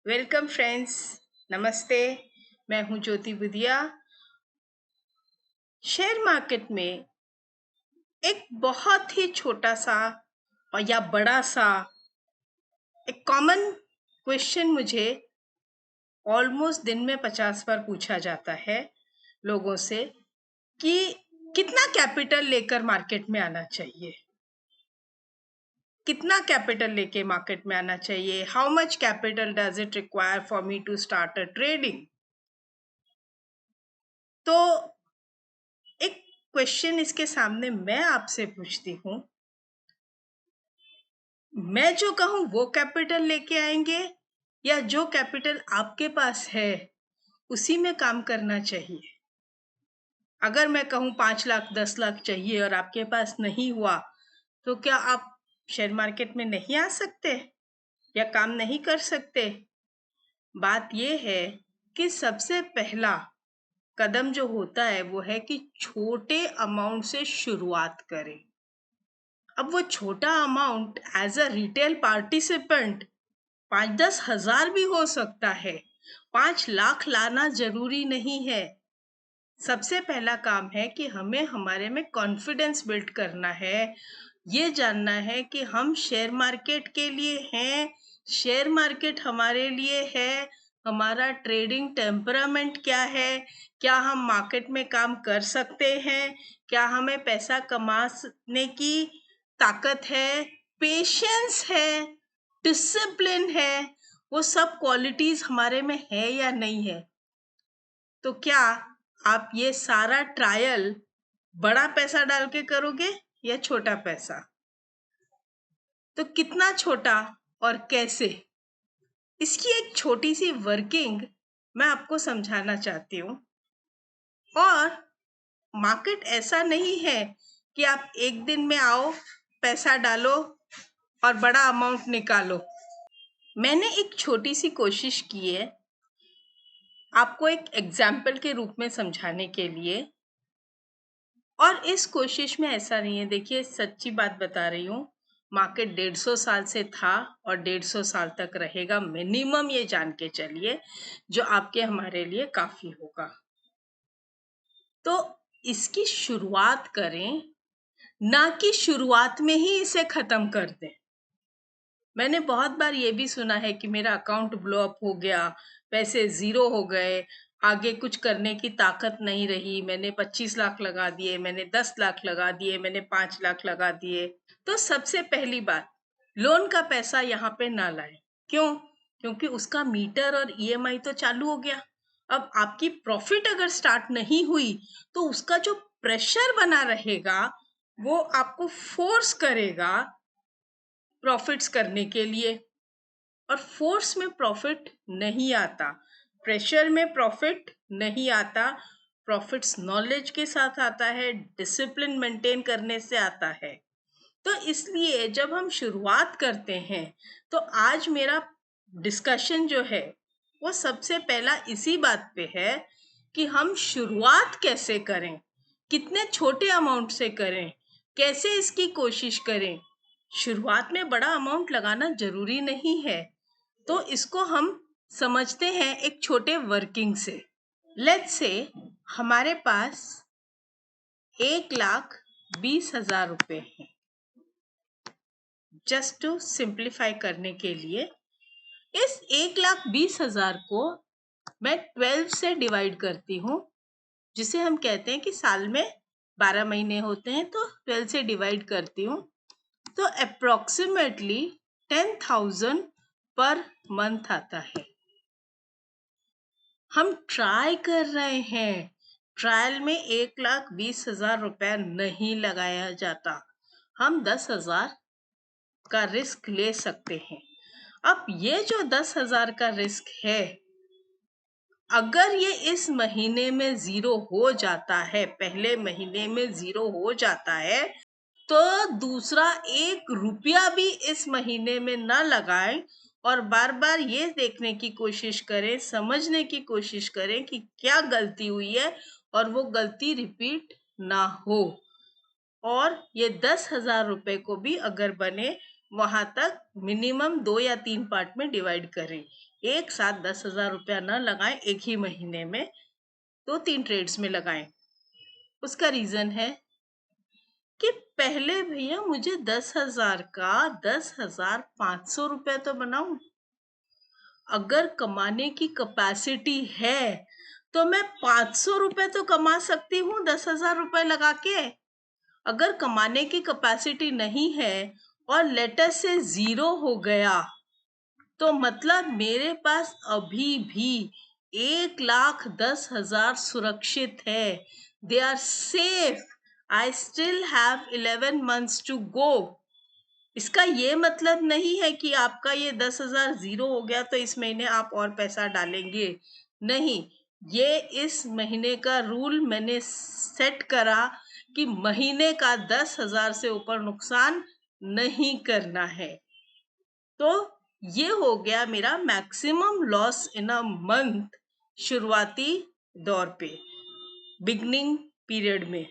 Welcome friends, नमस्ते। मैं हूं ज्योति बुधिया। शेयर मार्केट में एक बहुत ही छोटा सा या बड़ा सा एक कॉमन क्वेश्चन मुझे ऑलमोस्ट दिन में 50 बार पूछा जाता है लोगों से कि कितना कैपिटल लेकर मार्केट में आना चाहिए, कितना कैपिटल लेके मार्केट में आना चाहिए, how much capital does it require for me to start a trading. तो एक क्वेश्चन इसके सामने मैं आपसे पूछती हूँ, मैं जो कहूँ वो कैपिटल लेके आएंगे या जो कैपिटल आपके पास है उसी में काम करना चाहिए? अगर मैं कहूँ 5 लाख 10 लाख चाहिए और आपके पास नहीं हुआ तो क्या आप शेयर मार्केट में नहीं आ सकते या काम नहीं कर सकते? बात यह है कि सबसे पहला कदम जो होता है वो है कि छोटे अमाउंट से शुरुआत करें। अब वो छोटा amount as a retail participant 5-10 हजार भी हो सकता है, 5 लाख लाना जरूरी नहीं है। सबसे पहला काम है कि हमें हमारे में कॉन्फिडेंस बिल्ड करना है, ये जानना है कि हम शेयर मार्केट के लिए हैं, शेयर मार्केट हमारे लिए है, हमारा ट्रेडिंग टेम्परामेंट क्या है, क्या हम मार्केट में काम कर सकते हैं, क्या हमें पैसा कमाने की ताकत है, पेशेंस है, डिसिप्लिन है, वो सब क्वालिटीज हमारे में है या नहीं है। तो क्या आप ये सारा ट्रायल बड़ा पैसा डाल के करोगे या छोटा पैसा? तो कितना छोटा और कैसे, इसकी एक छोटी सी वर्किंग मैं आपको समझाना चाहती हूँ। और मार्केट ऐसा नहीं है कि आप एक दिन में आओ, पैसा डालो और बड़ा अमाउंट निकालो। मैंने एक छोटी सी कोशिश की है आपको एक एग्जाम्पल के रूप में समझाने के लिए, और इस कोशिश में ऐसा नहीं है, देखिए सच्ची बात बता रही हूँ, मार्केट 150 साल से था और 150 साल तक रहेगा मिनिमम, ये जान के चलिए, जो आपके हमारे लिए काफी होगा। तो इसकी शुरुआत करें, ना कि शुरुआत में ही इसे खत्म कर दें। मैंने बहुत बार ये भी सुना है कि मेरा अकाउंट ब्लो अप हो गया, पैसे जीरो हो गए, आगे कुछ करने की ताकत नहीं रही, मैंने 25 लाख लगा दिए, मैंने 10 लाख लगा दिए, मैंने 5 लाख लगा दिए। तो सबसे पहली बात, लोन का पैसा यहाँ पे ना लाए। क्यों? क्योंकि उसका मीटर और ईएमआई तो चालू हो गया। अब आपकी प्रॉफिट अगर स्टार्ट नहीं हुई तो उसका जो प्रेशर बना रहेगा वो आपको फोर्स करेगा प्रॉफिट्स करने के लिए, और फोर्स में प्रॉफिट नहीं आता, प्रेशर में प्रॉफिट नहीं आता। प्रॉफिट्स नॉलेज के साथ आता है, डिसिप्लिन मेंटेन करने से आता है। तो इसलिए जब हम शुरुआत करते हैं तो आज मेरा डिस्कशन जो है वो सबसे पहला इसी बात पे है कि हम शुरुआत कैसे करें, कितने छोटे अमाउंट से करें, कैसे इसकी कोशिश करें। शुरुआत में बड़ा अमाउंट लगाना जरूरी नहीं है, तो इसको हम समझते हैं एक छोटे वर्किंग से। लेट्स से हमारे पास 1,20,000 रुपए हैं। जस्ट टू सिंप्लीफाई करने के लिए इस 1,20,000 को मैं 12 से डिवाइड करती हूँ, जिसे हम कहते हैं कि साल में 12 महीने होते हैं, तो 12 से डिवाइड करती हूँ, तो अप्रोक्सीमेटली 10,000 पर मंथ आता है। हम ट्राई कर रहे हैं, ट्रायल में 1,20,000 रुपया नहीं लगाया जाता, हम 10,000 का रिस्क ले सकते हैं। अब ये जो 10,000 का रिस्क है, अगर ये इस महीने में जीरो हो जाता है, पहले महीने में जीरो हो जाता है, तो दूसरा 1 रुपया भी इस महीने में ना लगाएं और बार बार ये देखने की कोशिश करें, समझने की कोशिश करें कि क्या गलती हुई है और वो गलती रिपीट ना हो। और ये 10,000 रुपए को भी अगर बने वहां तक मिनिमम 2 या 3 पार्ट में डिवाइड करें। एक साथ 10,000 रुपया न लगाएं एक ही महीने में, 2-3 ट्रेड्स में लगाएं। उसका रीजन है कि पहले भैया मुझे 10,000 का 10,500 रुपया तो बनाऊं। अगर कमाने की कैपेसिटी है तो मैं 500 रुपए तो कमा सकती हूँ 10,000 रुपए लगा के। अगर कमाने की कैपेसिटी नहीं है और लेटर से 0 हो गया तो मतलब मेरे पास अभी भी 1,10,000 सुरक्षित है। They are safe. I still have 11 months to go. इसका ये मतलब नहीं है कि आपका ये 10,000 0 हो गया तो इस महीने आप और पैसा डालेंगे। नहीं, ये इस महीने का रूल मैंने सेट करा कि महीने का 10,000 से ऊपर नुकसान नहीं करना है। तो ये हो गया मेरा maximum loss in a month शुरुआती दौर पे, बिगनिंग पीरियड में।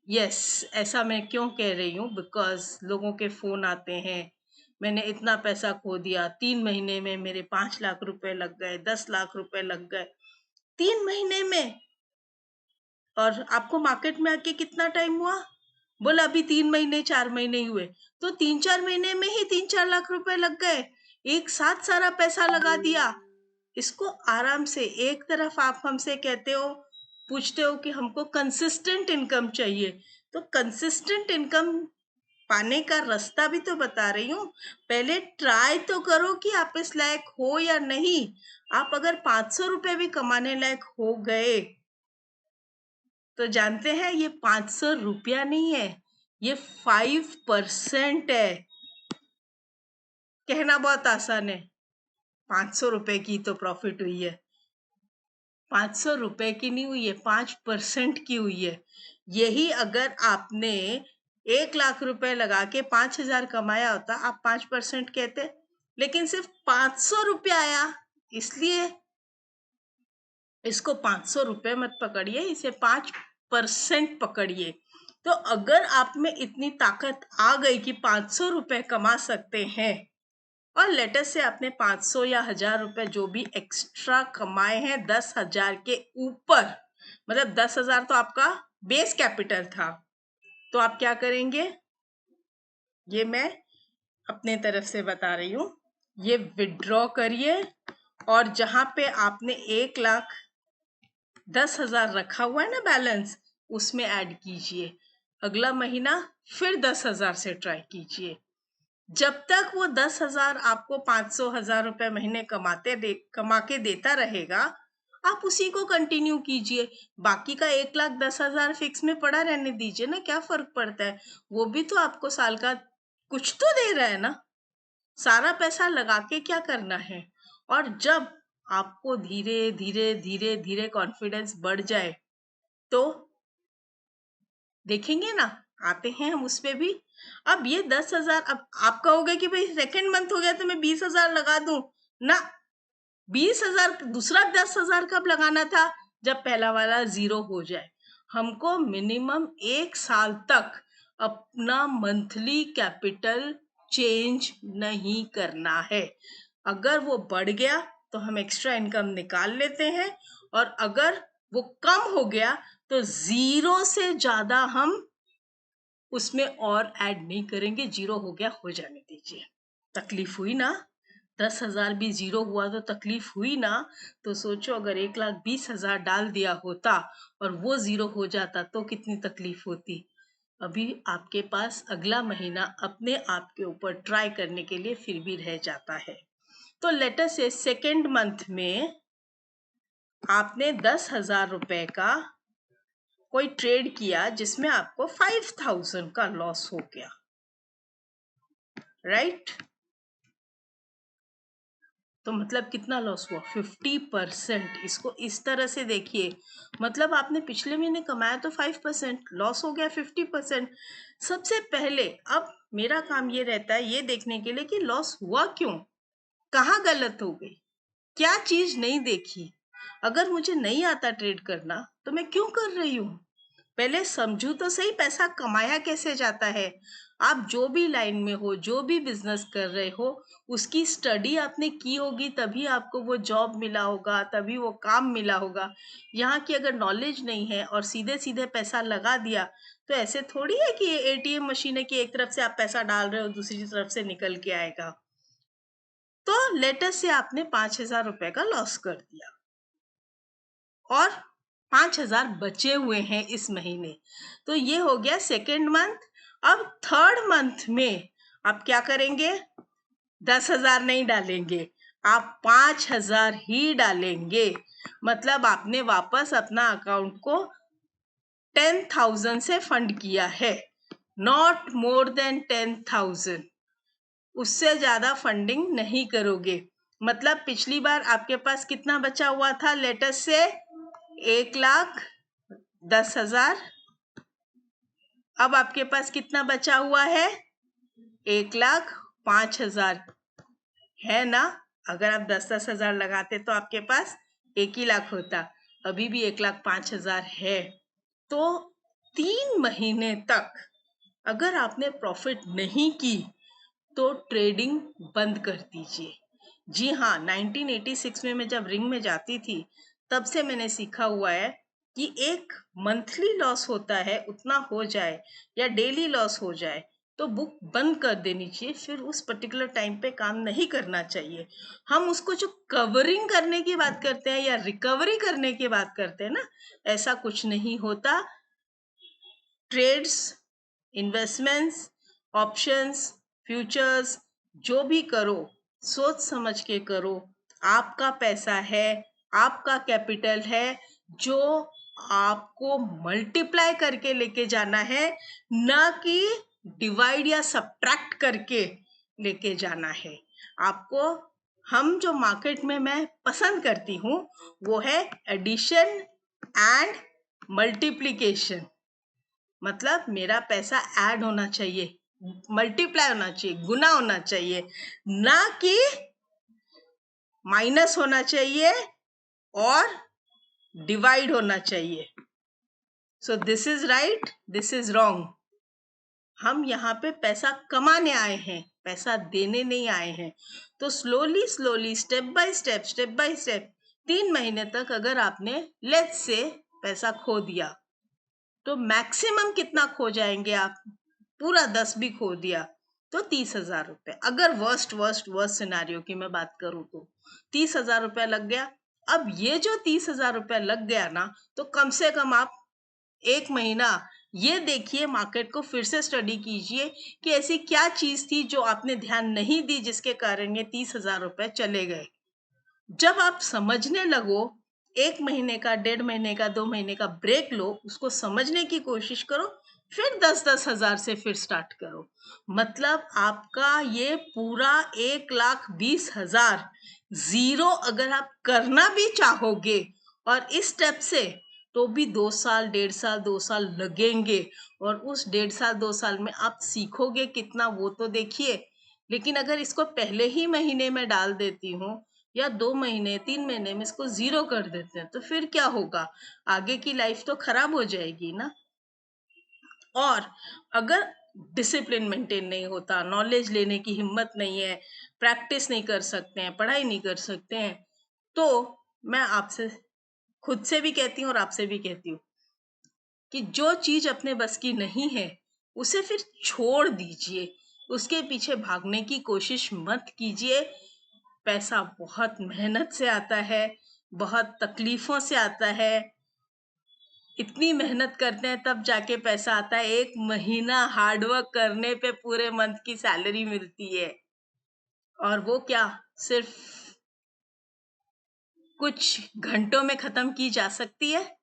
यस, ऐसा मैं क्यों कह रही हूँ, बिकॉज लोगों के फोन आते हैं, मैंने इतना पैसा खो दिया, 3 महीने में मेरे 5 लाख रुपए लग गए, 10 लाख रुपए लग गए 3 महीने में। और आपको मार्केट में आके कितना टाइम हुआ? बोला अभी 3 महीने 4 महीने ही हुए, तो 3-4 महीने में ही 3-4 लाख रुपए लग गए। एक साथ सारा पैसा लगा दिया। इसको आराम से, एक तरफ आप हमसे कहते हो, पूछते हो कि हमको कंसिस्टेंट इनकम चाहिए, तो कंसिस्टेंट इनकम पाने का रास्ता भी तो बता रही हूँ। पहले ट्राई तो करो कि आप इस लायक हो या नहीं। आप अगर 500 रुपए भी कमाने लायक हो गए तो जानते हैं ये 500 रुपया नहीं है, ये 5% है। कहना बहुत आसान है, 500 रुपए की तो प्रॉफिट हुई है। 500 रुपए की नहीं हुई है, 5% की हुई है। यही अगर आपने 1 लाख रुपए लगा के 5,000 कमाया होता, आप 5% कहते, लेकिन सिर्फ 500 रुपया आया, इसलिए इसको 500 रुपए मत पकड़िए, इसे 5% पकड़िए। तो अगर आप में इतनी ताकत आ गई कि 500 रुपए कमा सकते हैं, और लेटर से आपने 500 या 1,000 रुपए जो भी एक्स्ट्रा कमाए हैं 10,000 के ऊपर, मतलब 10,000 तो आपका बेस कैपिटल था, तो आप क्या करेंगे, ये मैं अपने तरफ से बता रही हूँ, ये विड्रॉ करिए और जहां पे आपने 1,10,000 रखा हुआ है ना बैलेंस, उसमें ऐड कीजिए। अगला महीना फिर 10,000 से ट्राई कीजिए। जब तक वो 10,000 आपको 500 1,000 रुपए महीने कमा के देता रहेगा, आप उसी को कंटिन्यू कीजिए। बाकी का 1,10,000 फिक्स में पड़ा रहने दीजिए ना, क्या फर्क पड़ता है? वो भी तो आपको साल का कुछ तो दे रहा है ना। सारा पैसा लगा के क्या करना है? और जब आपको धीरे धीरे धीरे धीरे कॉन्फिडेंस बढ़ जाए तो देखेंगे ना, आते हैं हम उस पे भी। अब ये 10,000, अब आप कहोगे कि भाई सेकेंड मंथ हो गया तो मैं 20,000 लगा दूं ना। 20,000 दूसरा 10,000 कब लगाना था? जब पहला वाला 0 हो जाए। हमको मिनिमम 1 साल तक अपना मंथली कैपिटल चेंज नहीं करना है। अगर वो बढ़ गया तो हम एक्स्ट्रा इनकम निकाल लेते हैं, और अगर वो कम हो गया तो 0 से ज्यादा हम उसमें और ऐड नहीं करेंगे। 0 हो गया, हो जाने दीजिए। तकलीफ हुई ना? 10,000 भी 0 हुआ तो तकलीफ हुई ना? तो सोचो अगर 1,20,000 डाल दिया होता और वो 0 हो जाता तो कितनी तकलीफ होती। अभी आपके पास अगला महीना अपने आप के ऊपर ट्राई करने के लिए फिर भी रह जाता है। तो लेटर से सेकेंड मंथ में आपने 10,000 रुपए का कोई ट्रेड किया जिसमें आपको 5,000 का लॉस हो गया, राइट? तो मतलब कितना लॉस हुआ? 50%। इसको इस तरह से देखिए, मतलब आपने पिछले महीने कमाया तो 5%, लॉस हो गया 50%। सबसे पहले अब मेरा काम ये रहता है ये देखने के लिए कि लॉस हुआ क्यों, कहाँ गलत हो गई, क्या चीज नहीं देखी। अगर मुझे नहीं आता ट्रेड करना तो मैं क्यों कर रही हूँ? पहले समझू तो सही पैसा कमाया कैसे जाता है। आप जो भी लाइन में हो, जो भी बिजनेस कर रहे हो, उसकी स्टडी आपने की होगी, तभी आपको वो जॉब मिला होगा, तभी वो काम मिला होगा। यहाँ की अगर नॉलेज नहीं है और सीधे सीधे पैसा लगा दिया, तो ऐसे थोड़ी है कि एटीएम मशीन है कि एक तरफ से आप पैसा डाल रहे हो, दूसरी तरफ से निकल के आएगा। तो लेटेस्ट से आपने 5,000 रुपए का लॉस कर दिया और 5,000 बचे हुए हैं इस महीने। तो ये हो गया सेकेंड मंथ। अब थर्ड मंथ में आप क्या करेंगे? 10,000 नहीं डालेंगे, आप 5,000 ही डालेंगे। मतलब आपने वापस अपना अकाउंट को 10,000 से फंड किया है, नॉट मोर देन 10,000। उससे ज्यादा फंडिंग नहीं करोगे। मतलब पिछली बार आपके पास कितना बचा हुआ था लेटेस्ट से? 1,10,000। अब आपके पास कितना बचा हुआ है? 1,05,000 है ना। अगर आप 10,000 लगाते तो आपके पास 1,00,000 होता। अभी भी 1,05,000 है। तो 3 महीने तक अगर आपने प्रॉफिट नहीं की तो ट्रेडिंग बंद कर दीजिए। जी हाँ, 1986 में मैं जब रिंग में जाती थी, तब से मैंने सीखा हुआ है कि एक मंथली लॉस होता है, उतना हो जाए या डेली लॉस हो जाए तो बुक बंद कर देनी चाहिए। फिर उस पर्टिकुलर टाइम पे काम नहीं करना चाहिए। हम उसको जो कवरिंग करने की बात करते हैं या रिकवरी करने की बात करते हैं ना, ऐसा कुछ नहीं होता। ट्रेड्स, इन्वेस्टमेंट्स, ऑप्शंस, फ्यूचर्स, जो भी करो सोच समझ के करो। आपका पैसा है, आपका कैपिटल है, जो आपको मल्टीप्लाई करके लेके जाना है, ना कि डिवाइड या सब्ट्रैक्ट करके लेके जाना है आपको। हम जो मार्केट में मैं पसंद करती हूँ वो है एडिशन एंड मल्टीप्लिकेशन। मतलब मेरा पैसा ऐड होना चाहिए, मल्टीप्लाई होना चाहिए, गुना होना चाहिए, ना कि माइनस होना चाहिए और डिवाइड होना चाहिए। So this is right, this is wrong. हम यहाँ पे पैसा कमाने आए हैं, पैसा देने नहीं आए हैं। तो slowly slowly, step by step 3 महीने तक अगर आपने लेट्स से पैसा खो दिया, तो मैक्सिमम कितना खो जाएंगे आप? पूरा 10 भी खो दिया तो 30,000 रुपए। अगर वर्स्ट सिनारियो की मैं बात करूं तो 30,000 रुपए लग गया। अब ये जो 30,000 रुपए लग गया ना, तो कम से कम आप 1 महीना ये देखिए, मार्केट को फिर से स्टडी कीजिए कि ऐसी क्या चीज थी जो आपने ध्यान नहीं दी, जिसके कारण ये 30,000 रुपए चले गए। जब आप समझने लगो, 1 महीने का, 1.5 महीने का, 2 महीने का ब्रेक लो, उसको समझने की कोशिश करो, फिर 10,000 से फिर स्टार्ट करो। मतलब आपका ये पूरा 1,20,000 जीरो अगर आप करना भी चाहोगे और इस स्टेप से, तो भी 2 साल, 1.5 साल, 2 साल लगेंगे। और उस 1.5 साल, 2 साल में आप सीखोगे कितना वो तो देखिए। लेकिन अगर इसको पहले ही महीने में डाल देती हूँ या 2 महीने, 3 महीने में इसको जीरो कर देते हैं, तो फिर क्या होगा? आगे की लाइफ तो खराब हो जाएगी ना। और अगर डिसिप्लिन मेंटेन नहीं होता, नॉलेज लेने की हिम्मत नहीं है, प्रैक्टिस नहीं कर सकते हैं, पढ़ाई नहीं कर सकते हैं, तो मैं आपसे खुद से भी कहती हूँ और आपसे भी कहती हूँ कि जो चीज अपने बस की नहीं है उसे फिर छोड़ दीजिए। उसके पीछे भागने की कोशिश मत कीजिए। पैसा बहुत मेहनत से आता है, बहुत तकलीफों से आता है। इतनी मेहनत करते हैं तब जाके पैसा आता है। 1 महीना हार्डवर्क करने पे पूरे मंथ की सैलरी मिलती है, और वो क्या सिर्फ कुछ घंटों में खत्म की जा सकती है।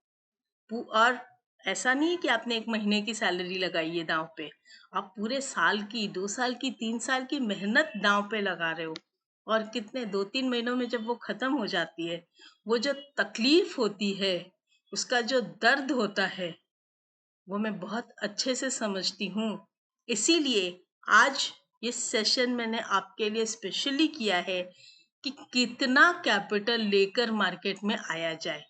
और ऐसा नहीं है कि आपने 1 महीने की सैलरी लगाई है दांव पे, आप पूरे साल की, 2 साल की, 3 साल की मेहनत दांव पे लगा रहे हो। और कितने 2-3 महीनों में जब वो खत्म हो जाती है, वो जो तकलीफ होती है, उसका जो दर्द होता है, वो मैं बहुत अच्छे से समझती हूँ। इसीलिए आज ये सेशन मैंने आपके लिए स्पेशली किया है कि कितना कैपिटल लेकर मार्केट में आया जाए,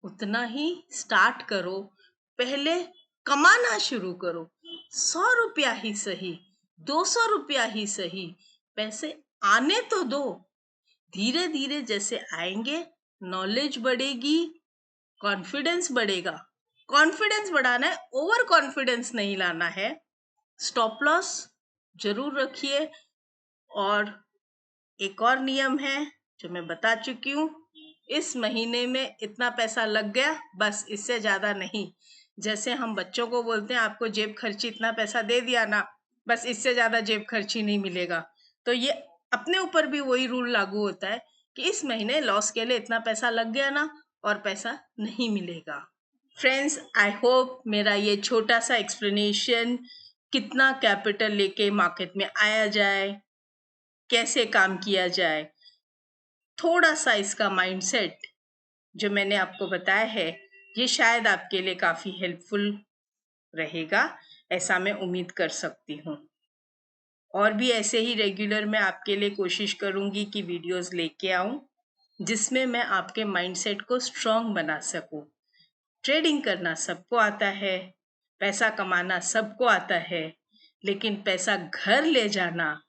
उतना ही स्टार्ट करो। पहले कमाना शुरू करो। 100 रुपया ही सही, 200 रुपया ही सही, पैसे आने तो दो। धीरे धीरे जैसे आएंगे, नॉलेज बढ़ेगी, कॉन्फिडेंस बढ़ेगा। कॉन्फिडेंस बढ़ाना है, ओवर कॉन्फिडेंस नहीं लाना है। स्टॉप लॉस जरूर रखिए। और एक और नियम है जो मैं बता चुकी हूँ, इस महीने में इतना पैसा लग गया, बस, इससे ज्यादा नहीं। जैसे हम बच्चों को बोलते हैं आपको जेब खर्ची इतना पैसा दे दिया ना, बस, इससे ज्यादा जेब खर्ची नहीं मिलेगा। तो ये अपने ऊपर भी वही रूल लागू होता है कि इस महीने लॉस के लिए इतना पैसा लग गया ना, और पैसा नहीं मिलेगा। फ्रेंड्स, आई होप मेरा ये छोटा सा एक्सप्लेनेशन, कितना कैपिटल लेके मार्केट में आया जाए, कैसे काम किया जाए, थोड़ा सा इसका माइंडसेट जो मैंने आपको बताया है, ये शायद आपके लिए काफी हेल्पफुल रहेगा, ऐसा मैं उम्मीद कर सकती हूँ। और भी ऐसे ही रेगुलर मैं आपके लिए कोशिश करूंगी कि वीडियोस लेके आऊं, जिसमें मैं आपके माइंडसेट को स्ट्रांग बना सकूं। ट्रेडिंग करना सबको आता है, पैसा कमाना सबको आता है, लेकिन पैसा घर ले जाना,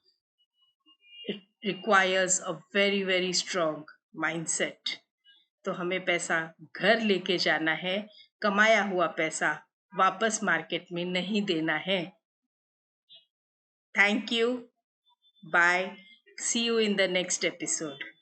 it requires a very very strong mindset. तो हमें पैसा घर लेके जाना है, कमाया हुआ पैसा वापस मार्केट में नहीं देना है। Thank you, bye, see you in the next episode.